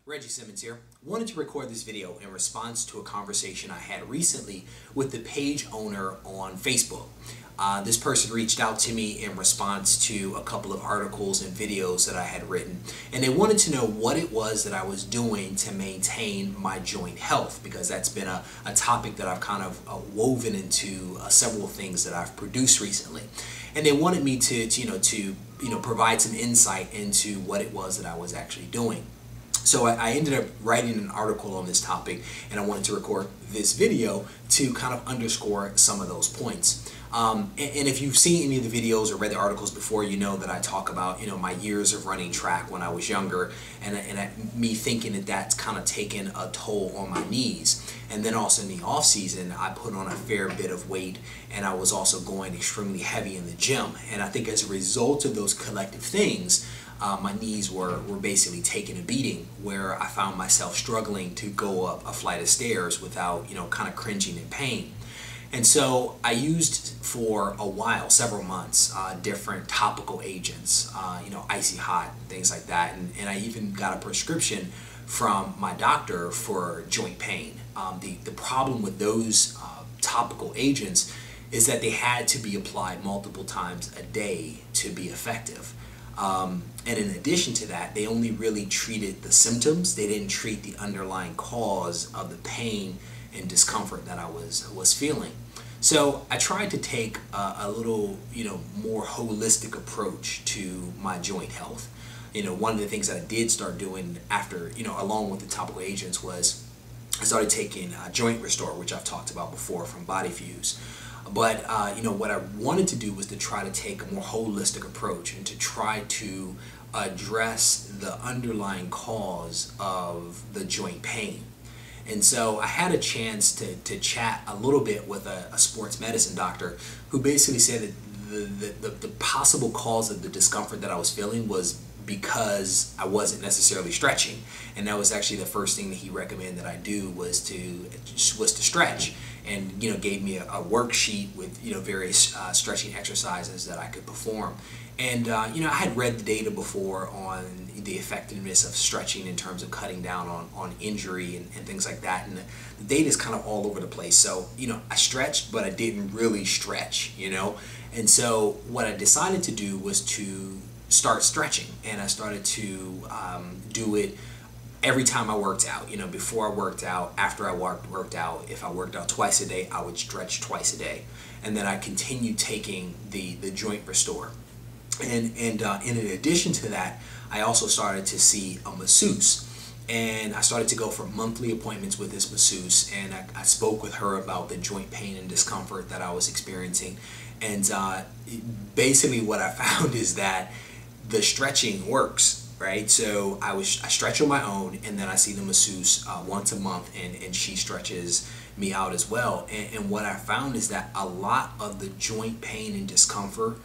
Reggie Simmons here. Wanted to record this video in response to a conversation I had recently with the page owner on Facebook. This person reached out to me in response to a couple of articles and videos that I had written, and they wanted to know what it was that I was doing to maintain my joint health, because that's been a topic that I've kind of woven into several things that I've produced recently. And they wanted me to provide some insight into what it was that I was actually doing. So I ended up writing an article on this topic, and I wanted to record this video to kind of underscore some of those points. And if you've seen any of the videos or read the articles before, you know that I talk about my years of running track when I was younger, and me thinking that that's kind of taken a toll on my knees. And then also in the off season, I put on a fair bit of weight, and I was also going extremely heavy in the gym. And I think as a result of those collective things, my knees were basically taking a beating, where I found myself struggling to go up a flight of stairs without, kind of cringing in pain. And so I used for a while, several months, different topical agents, icy hot, things like that. And I even got a prescription from my doctor for joint pain. The problem with those topical agents is that they had to be applied multiple times a day to be effective. And in addition to that, they only really treated the symptoms. They didn't treat the underlying cause of the pain and discomfort that I was feeling. So I tried to take a little, more holistic approach to my joint health. One of the things that I did start doing after, along with the topical agents, was I started taking Joint Restore, which I've talked about before, from Body Fuse. But what I wanted to do was to try to take a more holistic approach and to try to address the underlying cause of the joint pain. And so I had a chance to chat a little bit with a sports medicine doctor, who basically said that the possible cause of the discomfort that I was feeling was because I wasn't necessarily stretching. And that was actually the first thing that he recommended that I do was to stretch, and gave me a worksheet with various stretching exercises that I could perform. And I had read the data before on the effectiveness of stretching in terms of cutting down on injury and things like that, and the data is kind of all over the place. So I stretched, but I didn't really stretch, and so what I decided to do was to start stretching, and I started to do it every time I worked out. Before I worked out, after I worked out. If I worked out twice a day, I would stretch twice a day, and then I continued taking the Joint Restore. And in addition to that, I also started to see a masseuse, and I started to go for monthly appointments with this masseuse, and I spoke with her about the joint pain and discomfort that I was experiencing. And basically what I found is that the stretching works, right? So I stretch on my own, and then I see the masseuse once a month, and she stretches me out as well. And what I found is that a lot of the joint pain and discomfort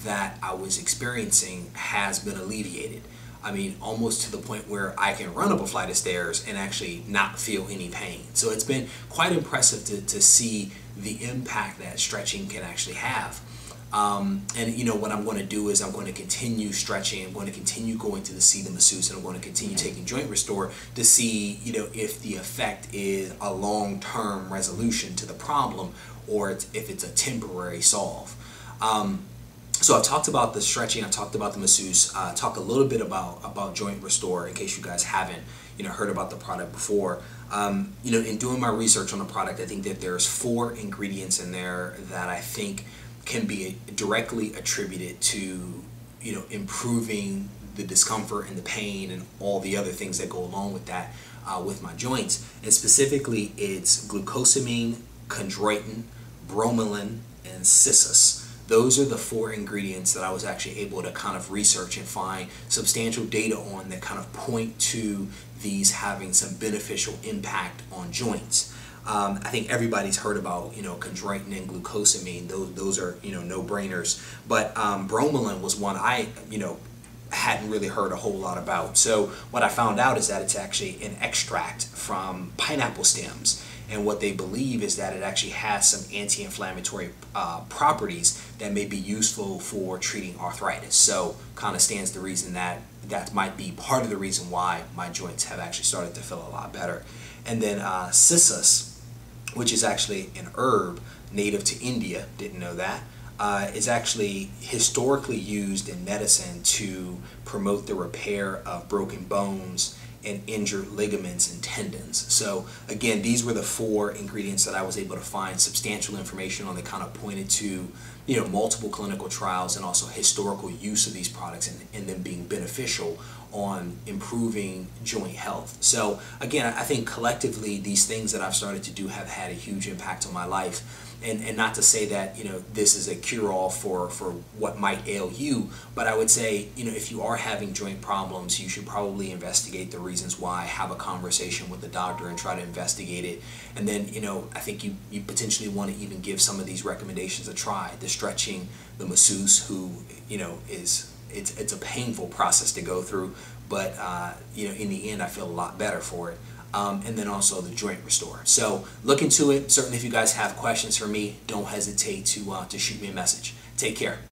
that I was experiencing has been alleviated. I mean, almost to the point where I can run up a flight of stairs and actually not feel any pain. So it's been quite impressive to see the impact that stretching can actually have. And what I'm going to do is I'm going to continue stretching. I'm going to continue going to see the masseuse, and I'm going to continue taking Joint Restore to see if the effect is a long-term resolution to the problem, or if it's a temporary solve. So I talked about the stretching, I talked about the masseuse, talked a little bit about Joint Restore, in case you guys haven't heard about the product before. In doing my research on the product, I think that there's 4 ingredients in there that I think can be directly attributed to improving the discomfort and the pain and all the other things that go along with that with my joints. And specifically, it's glucosamine, chondroitin, bromelain, and cissus. Those are the 4 ingredients that I was actually able to kind of research and find substantial data on that kind of point to these having some beneficial impact on joints. I think everybody's heard about chondroitin and glucosamine. Those are no-brainers. But bromelain was one I hadn't really heard a whole lot about. So what I found out is that it's actually an extract from pineapple stems, and what they believe is that it actually has some anti-inflammatory properties that may be useful for treating arthritis. So kind of stands the reason that that might be part of the reason why my joints have actually started to feel a lot better. And then cissus, which is actually an herb native to India, didn't know that, is actually historically used in medicine to promote the repair of broken bones and injured ligaments and tendons. So again, these were the 4 ingredients that I was able to find substantial information on that kind of pointed to, you know, multiple clinical trials and also historical use of these products and them being beneficial on improving joint health. So again, I think collectively these things that I've started to do have had a huge impact on my life. And not to say that, you know, this is a cure-all for what might ail you, but I would say, you know, if you are having joint problems, you should probably investigate the reasons why, have a conversation with the doctor and try to investigate it. And then, you know, I think you potentially want to even give some of these recommendations a try. The stretching, the masseuse, who, you know, it's a painful process to go through, but you know, in the end I feel a lot better for it. And then also the joint restore. So look into it. Certainly if you guys have questions for me, don't hesitate to shoot me a message. Take care.